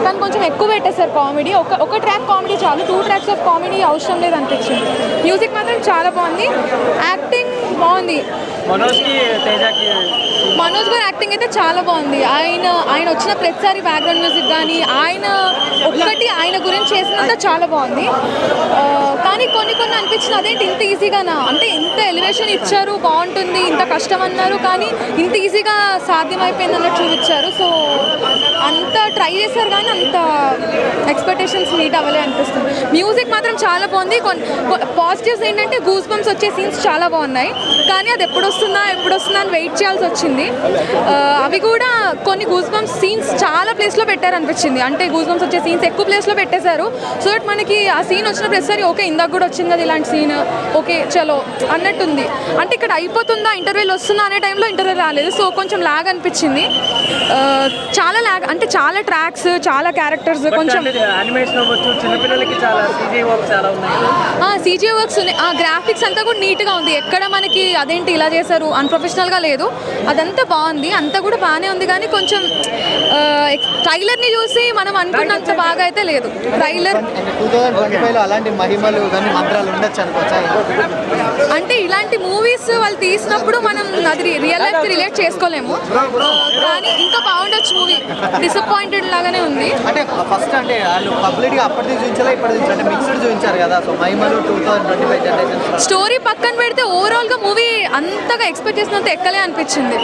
కానీ కొంచెం ఎక్కువ పెట్టేశారు కామెడీ. ఒక ట్రాక్ కామెడీ చాలు, 2 tracks ఆఫ్ కామెడీ అవసరం లేదు అనిపించింది. మ్యూజిక్ మాత్రం చాలా బాగుంది, యాక్టింగ్ బాగుంది. మనోజ్ గారి యాక్టింగ్ అయితే చాలా బాగుంది. ఆయన వచ్చిన ప్రతిసారి బ్యాక్గ్రౌండ్ మ్యూజిక్ కానీ ఆయన గురించి చేసినంత చాలా బాగుంది. కానీ కొన్ని అనిపించింది అదేంటి ఇంత ఈజీగానా, అంటే ఇంత ఎలివేషన్ ఇచ్చారు బాగుంటుంది, ఇంత కష్టం అన్నారు కానీ ఇంత ఈజీగా సాధ్యమైపోయింది అన్నట్టు చూపించారు. సో అంత ట్రై చేశారు కానీ అంత ఎక్స్పెక్టేషన్స్ మీట్ అవ్వలే అనిపిస్తుంది. మ్యూజిక్ మాత్రం చాలా బాగుంది. పాజిటివ్స్ ఏంటంటే గూస్ బంప్స్ వచ్చే సీన్స్ చాలా బాగున్నాయి, కానీ అది ఎప్పుడు వస్తుందా అని వెయిట్ చేయాల్సి వచ్చింది. అవి కూడా కొన్ని గూస్ బంప్స్ సీన్స్ చాలా ప్లేస్లో పెట్టారు అనిపించింది. అంటే గూస్ బంప్స్ వచ్చే సీన్స్ ఎక్కువ ప్లేస్లో పెట్టేశారు. సో దట్ మనకి ఆ సీన్ వచ్చిన ప్రతిసారి ఓకే ఇందాక కూడా వచ్చింది కదా ఇలాంటి సీన్, ఓకే చలో అన్నట్టుంది. అంటే ఇక్కడ అయిపోతుందా ఇంటర్వ్యూల్ వస్తుందా అనే టైంలో ఇంటర్వ్యూ రాలేదు. సో కొంచెం లాగ్ అనిపించింది, చాలా లాగ్. అంటే చాలా ట్రాక్స్, చాలా క్యారెక్టర్స్, కొంచెం CGI వర్క్స్ ఉన్నాయి. ఆ గ్రాఫిక్స్ అంతా కూడా నీట్గా ఉంది. ఎక్కడ మనకి అదేంటి ఇలా చేశారు అన్ప్రొఫెషనల్గా లేదు, అదంతా బాగుంది, అంతా కూడా బాగానే ఉంది. కానీ కొంచెం ట్రైలర్ని చూసి మనం అనుకున్నంత బాగా అయితే లేదు. ట్రైలర్ అంటే ఇలాంటి మూవీస్ వాళ్ళు తీసినప్పుడు మనం అది రియల్ లైఫ్కి రిలేట్ చేసుకోలేము, కానీ ఇంకా బాగుండొచ్చు మూవీ. డిసప్పాయింటెడ్ లాగానే ఉంది. అంటే ఫస్ట్ అంటే వాళ్ళు పబ్లిక్గా అప్పటిది చూపించాలా ఇప్పటిది చూపించాలి, మిక్స్డ్ చూపించారు కదా. సో మహిమలు 2025 జనరేషన్ స్టోరీ పక్కన పెడితే ఓవరాల్గా మూవీ అంతగా ఎక్స్పెక్ట్ చేసినంత ఎక్కలే అనిపించింది.